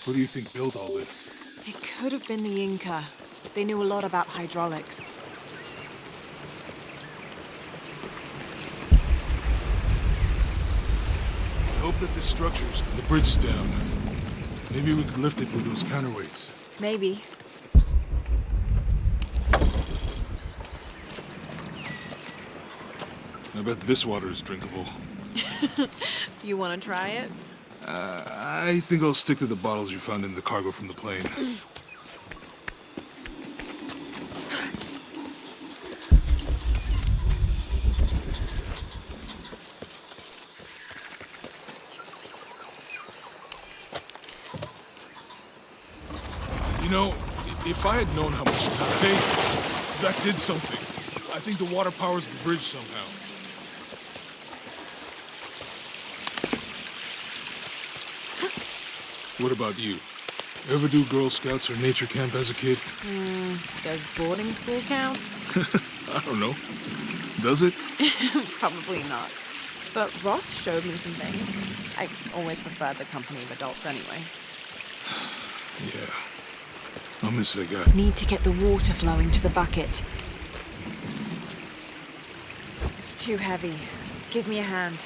Who do you think built all this? It could have been the Inca. They knew a lot about hydraulics. I hope that this structure's... The bridge is down. Maybe we could lift it with those counterweights. Maybe. I bet this water is drinkable. You want to try it? I think I'll stick to the bottles you found in the cargo from the plane. You know, if I had known how much time... Hey, that did something. I think the water powers the bridge somehow. What about you? Ever do Girl Scouts or nature camp as a kid? Does boarding school count? I don't know. Does it? Probably not. But Roth showed me some things. I always preferred the company of adults anyway. Yeah. I'll miss that guy. Need to get the water flowing to the bucket. It's too heavy. Give me a hand.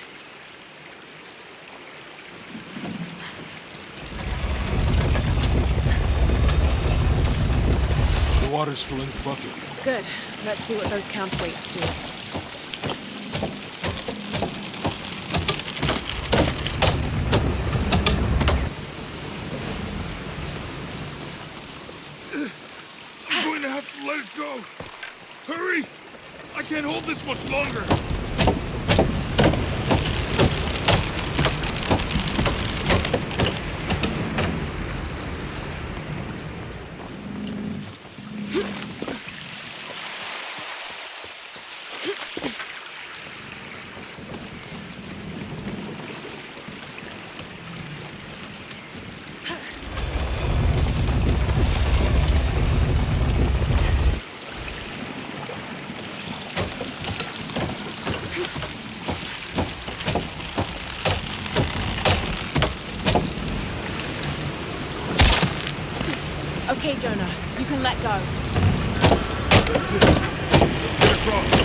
The water's filling the bucket. Good. Let's see what those counterweights do. I'm going to have to let it go. Hurry! I can't hold this much longer. Okay, Jonah. You can let go. That's it. Let's get across.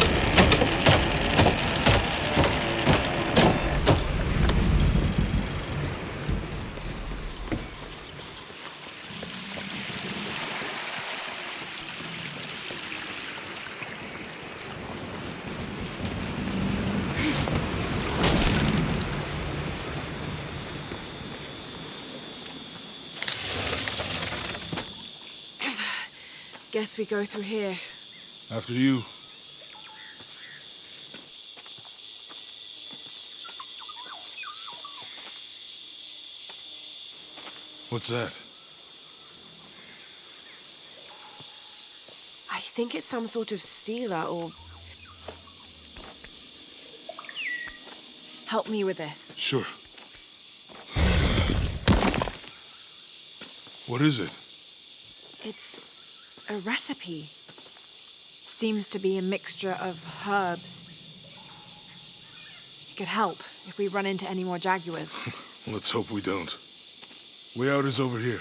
Guess we go through here. After you. What's that? I think it's some sort of sealer or... Help me with this. Sure. What is it? It's a recipe. Seems to be a mixture of herbs. It could help if we run into any more jaguars. Let's hope we don't. Way out is over here.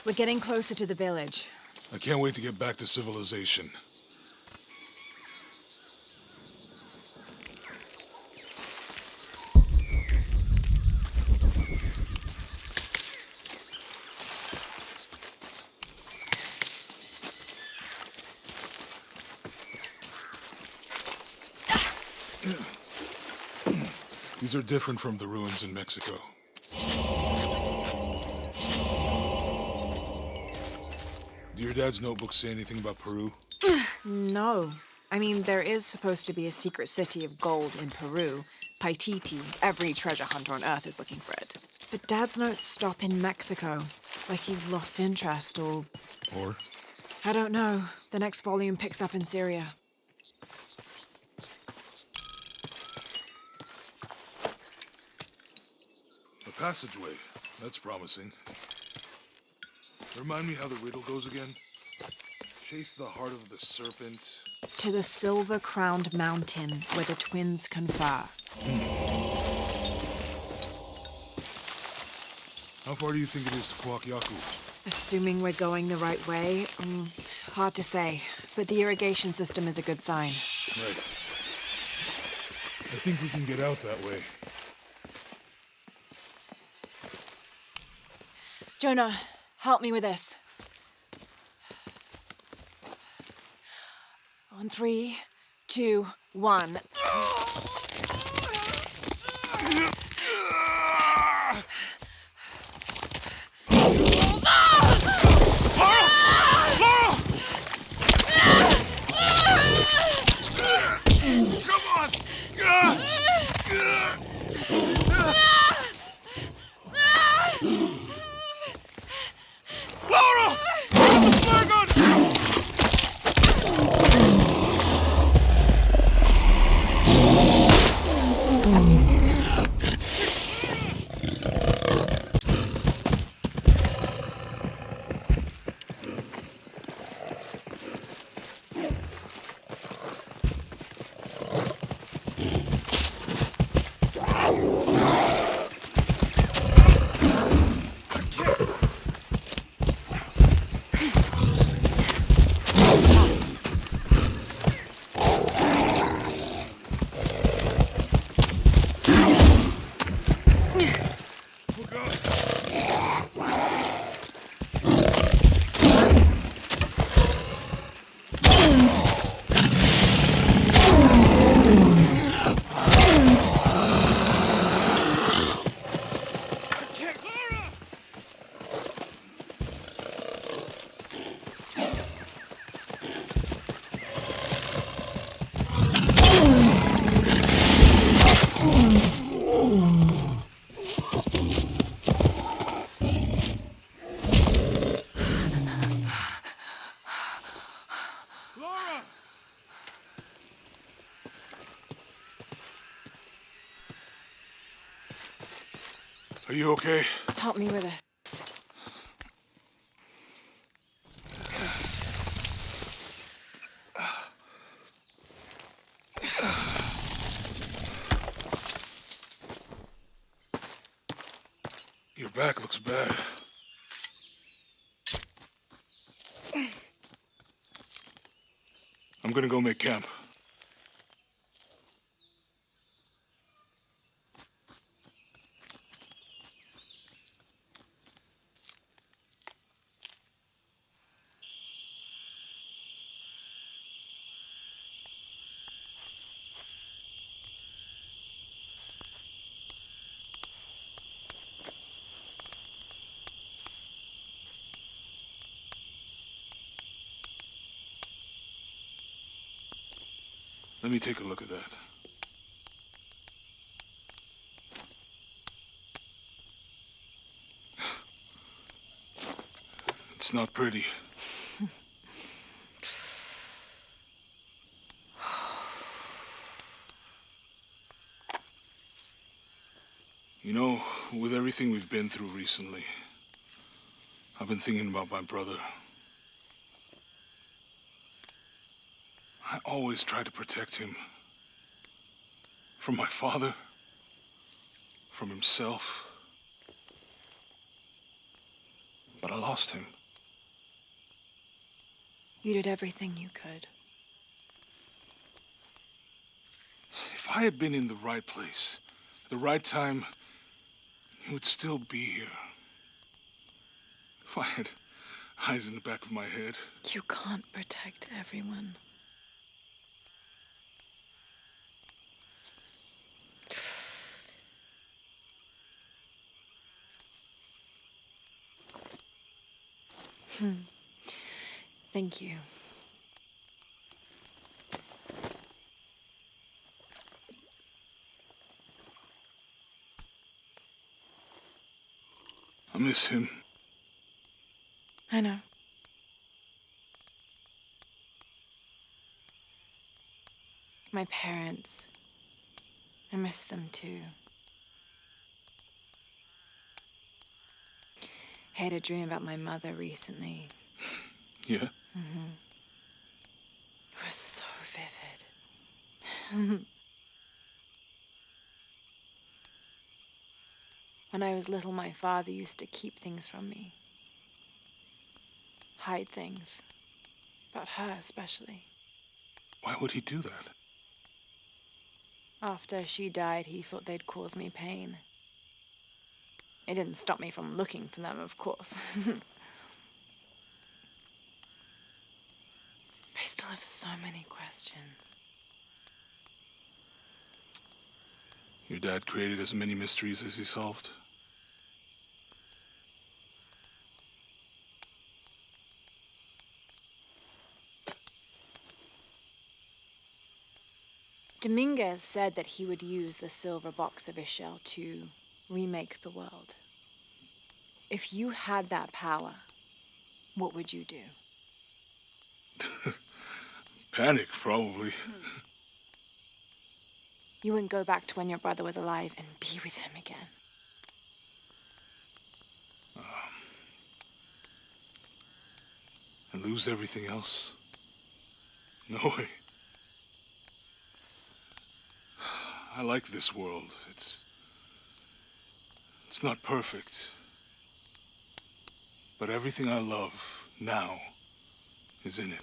We're getting closer to the village. I can't wait to get back to civilization. These are different from the ruins in Mexico. Do your dad's notebooks say anything about Peru? No. I mean, there is supposed to be a secret city of gold in Peru. Paititi. Every treasure hunter on Earth is looking for it. But Dad's notes stop in Mexico. Like he lost interest or... Or? I don't know. The next volume picks up in Syria. The passageway. That's promising. Remind me how the riddle goes again? Chase the heart of the serpent. To the silver-crowned mountain where the twins confer. How far do you think it is to Kwakyaku? Assuming we're going the right way, hard to say. But the irrigation system is a good sign. Right. I think we can get out that way. Jonah, help me with this. On 3, 2, 1. Lara! Are you okay? Help me with this. Your back looks bad. I'm gonna go make camp. Let me take a look at that. It's not pretty. You know, with everything we've been through recently, I've been thinking about my brother. I always tried to protect him. From my father. From himself. But I lost him. You did everything you could. If I had been in the right place, at the right time, he would still be here. If I had eyes in the back of my head. You can't protect everyone. Thank you. I miss him. I know. My parents. I miss them too. I had a dream about my mother recently. Yeah? It was so vivid. When I was little, my father used to keep things from me. Hide things. About her, especially. Why would he do that? After she died, he thought they'd cause me pain. It didn't stop me from looking for them, of course. I still have so many questions. Your dad created as many mysteries as he solved. Dominguez said that he would use the silver box of Ishel to remake the world. If you had that power, what would you do? Panic, probably. You wouldn't go back to when your brother was alive and be with him again. And lose everything else? No way. I like this world. It's not perfect. But everything I love now is in it.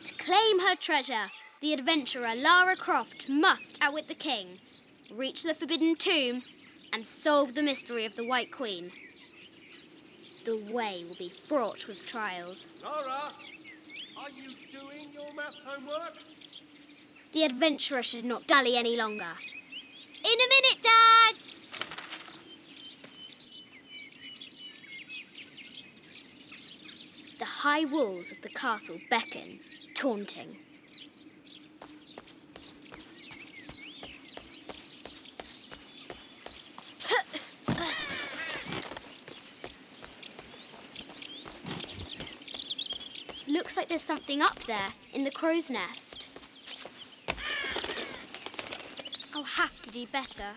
To claim her treasure, the adventurer Lara Croft must outwit the king, reach the forbidden tomb, and solve the mystery of the White Queen. The way will be fraught with trials. Lara, are you doing your maths homework? The adventurer should not dally any longer. In a minute, Dad! The high walls of the castle beckon, taunting. Looks like there's something up there in the crow's nest. I'll have to do better.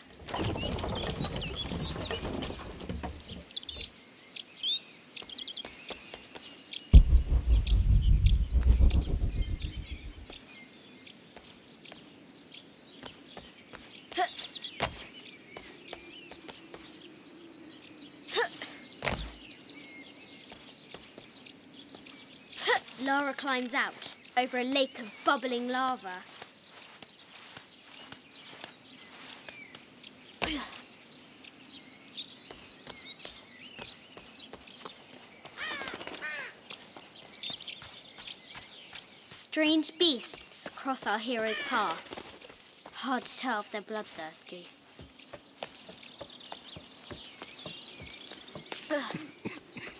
Lara climbs out over a lake of bubbling lava. Strange beasts cross our hero's path. Hard to tell if they're bloodthirsty.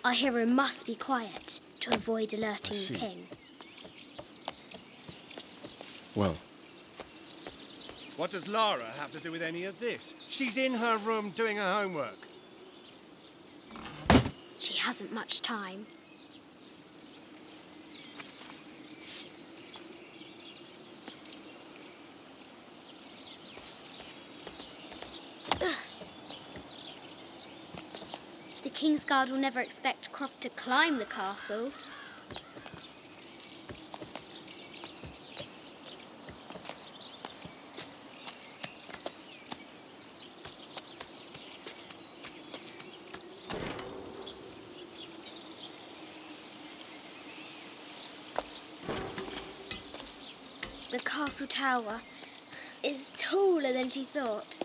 Our hero must be quiet to avoid alerting the king. Well, What does Lara have to do with any of this? She's in her room doing her homework. She hasn't much time. The King's Guard will never expect Croft to climb the castle. The castle tower is taller than she thought.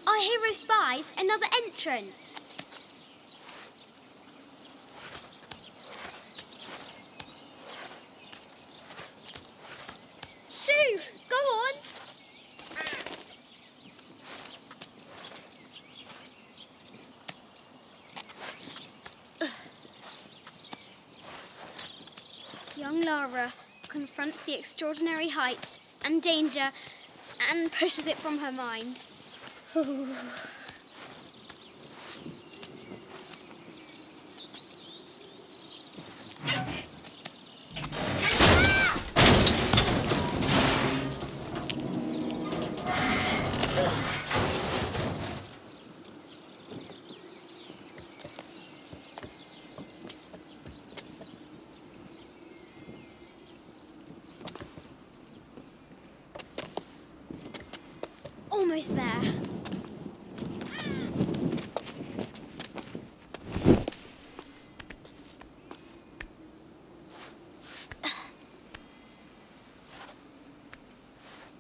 Our hero spies another entrance. Shoo! Go on! Young Lara confronts the extraordinary height and danger and pushes it from her mind. Almost there.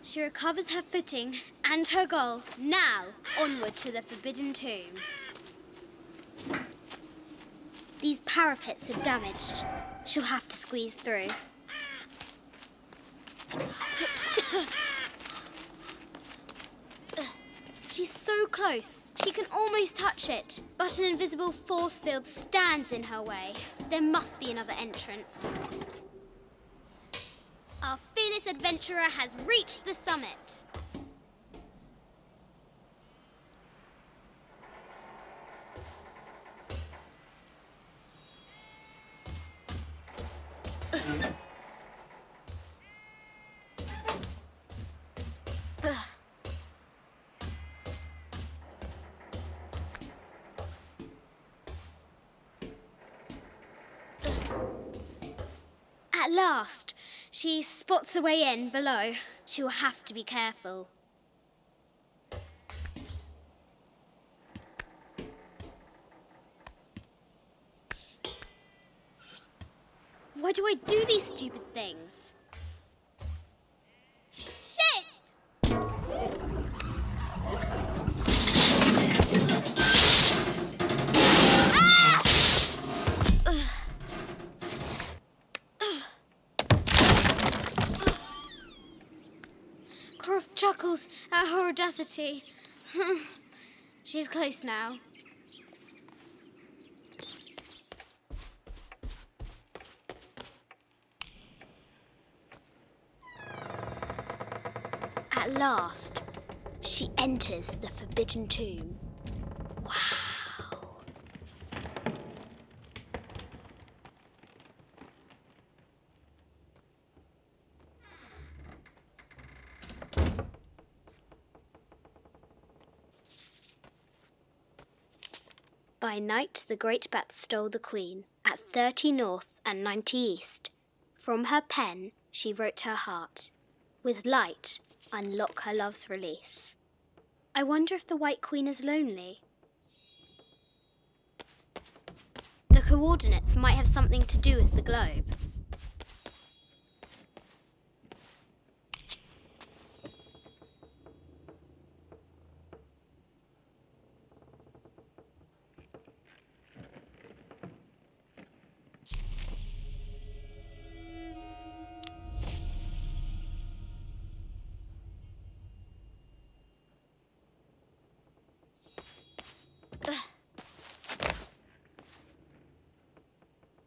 She recovers her footing and her goal. Now, onward to the Forbidden Tomb. These parapets are damaged. She'll have to squeeze through. She's so close. She can almost touch it. But an invisible force field stands in her way. There must be another entrance. Our fearless adventurer has reached the summit. At last, she spots a way in below. She will have to be careful. Why do I do these stupid things? Shit! Croft chuckles at her audacity. She's close now. At last, she enters the Forbidden Tomb. Wow! By night, the great bat stole the queen at 30 north and 90 east. From her pen, she wrote her heart. With light, unlock her love's release. I wonder if the White Queen is lonely. The coordinates might have something to do with the globe.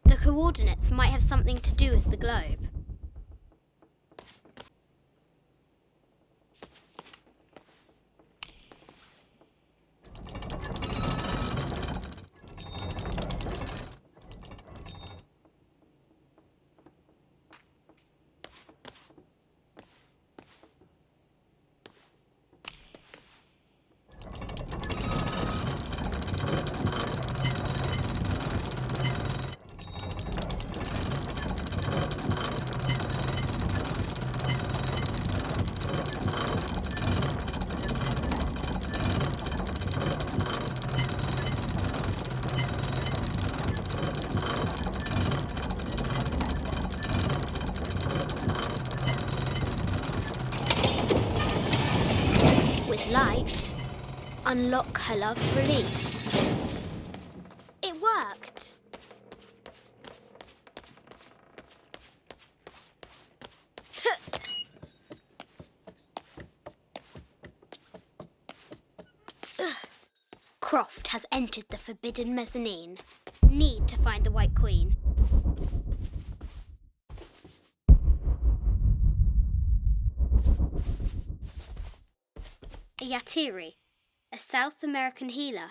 The coordinates might have something to do with the globe. light, unlock her love's release. It worked. Croft has entered the forbidden mezzanine. Need to find the White Queen. A Yatiri, a South American healer.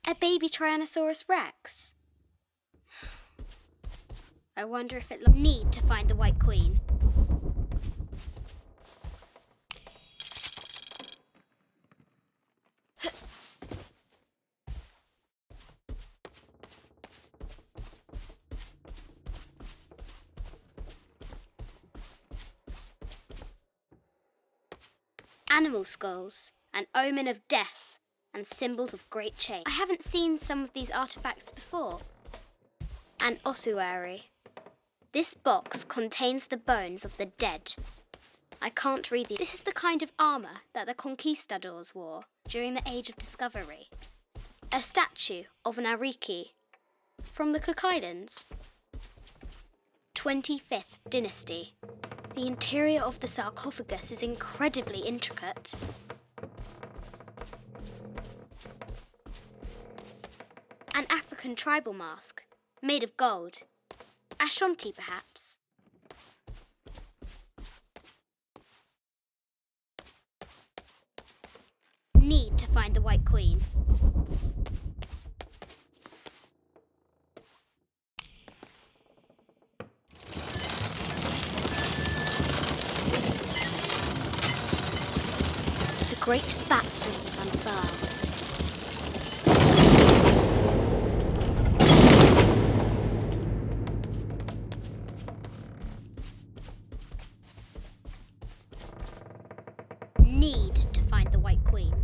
A baby Tyrannosaurus Rex. I wonder if it need to find the White Queen. Animal skulls, an omen of death and symbols of great change. I haven't seen some of these artifacts before. An ossuary. This box contains the bones of the dead. I can't read these. This is the kind of armour that the conquistadors wore during the Age of Discovery. A statue of an Ariki from the Cook Islands. 25th Dynasty. The interior of the sarcophagus is incredibly intricate. An African tribal mask, made of gold. Ashanti, perhaps. Need to find the White Queen. The great bat's wings unfurl. Need to find the White Queen.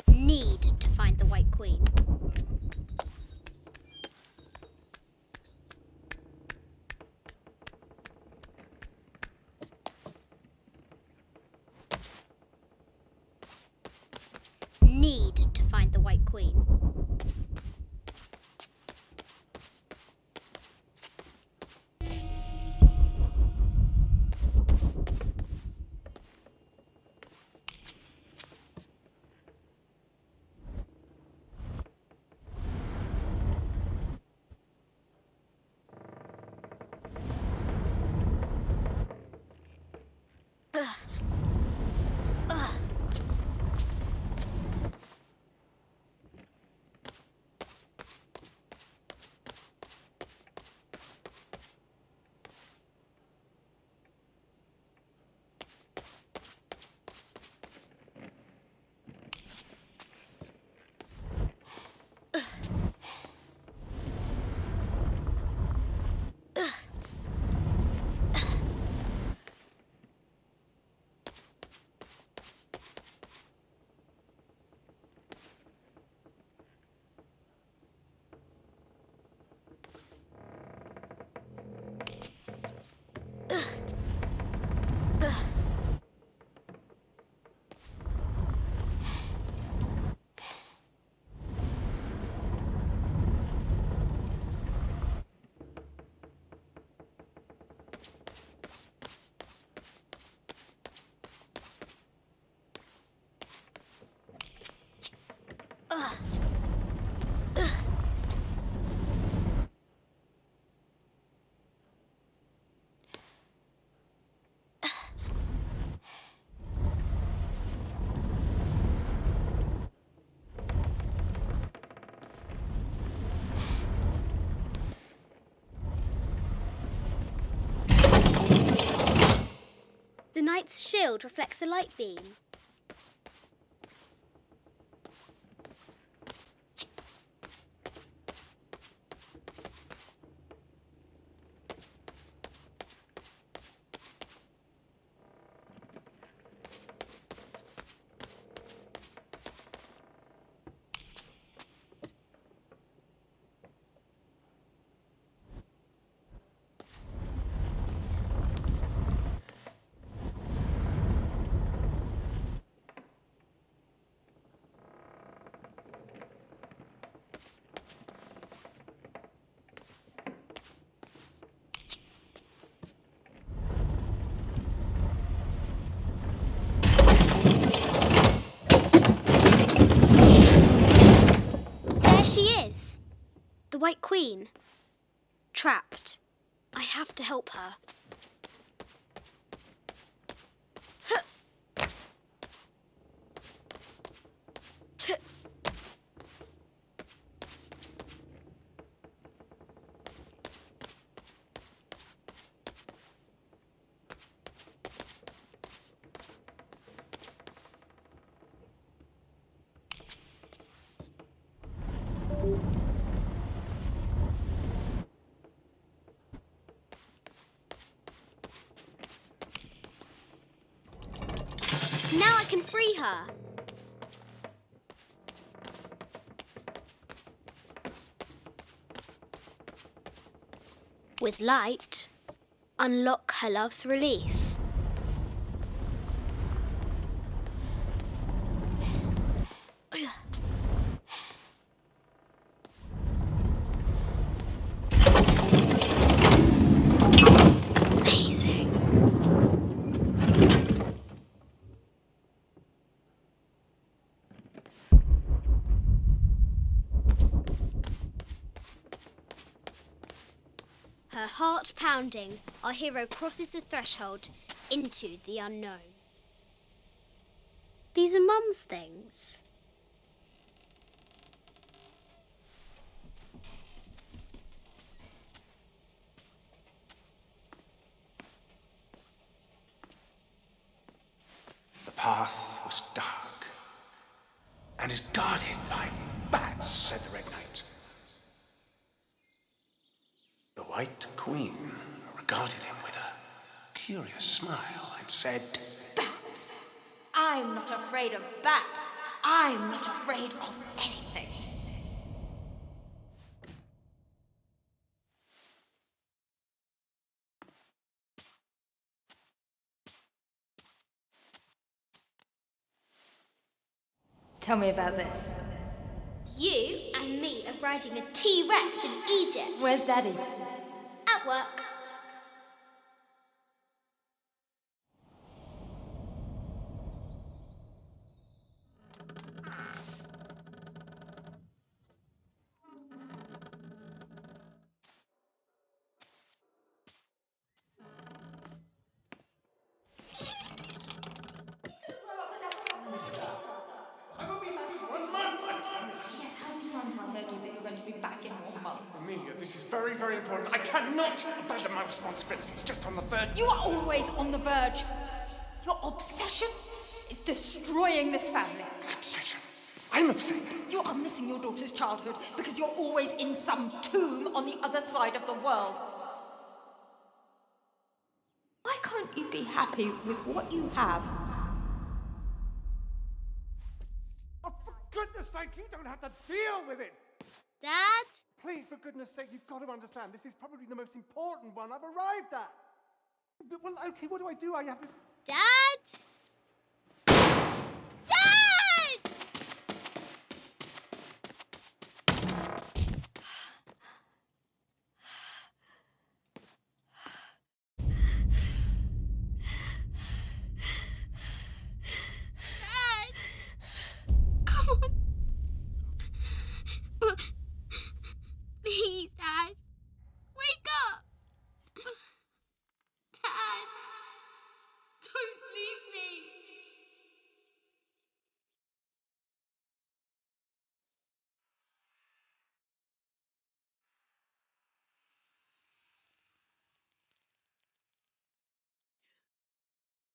Need to find the White Queen. Need to find the White Queen. The knight's shield reflects the light beam. White Queen. Trapped. I have to help her. Now I can free her. With light, unlock her love's release. Amazing. Her heart pounding, our hero crosses the threshold into the unknown. These are Mum's things. The path was dark and is guarded by bats, said the Red Knight. The White Queen regarded him with a curious smile and said, Bats! I'm not afraid of bats. I'm not afraid of anything. Tell me about this. You and me are riding a T-Rex in Egypt. Where's Daddy? At work. I will be back in 1 month, I promise. Yes, how many times have I heard you that you're going to be back in 1 month? Amelia, this is very, very important. I cannot abandon my responsibilities just on the verge. You are always on the verge. Your obsession is destroying this family. Obsession. I'm upset. You are missing your daughter's childhood because you're always in some tomb on the other side of the world. Why can't you be happy with what you have? Oh, for goodness sake, you don't have to deal with it. Dad? Please, for goodness sake, you've got to understand, this is probably the most important one I've arrived at. Well, okay, what do? I have to... Dad?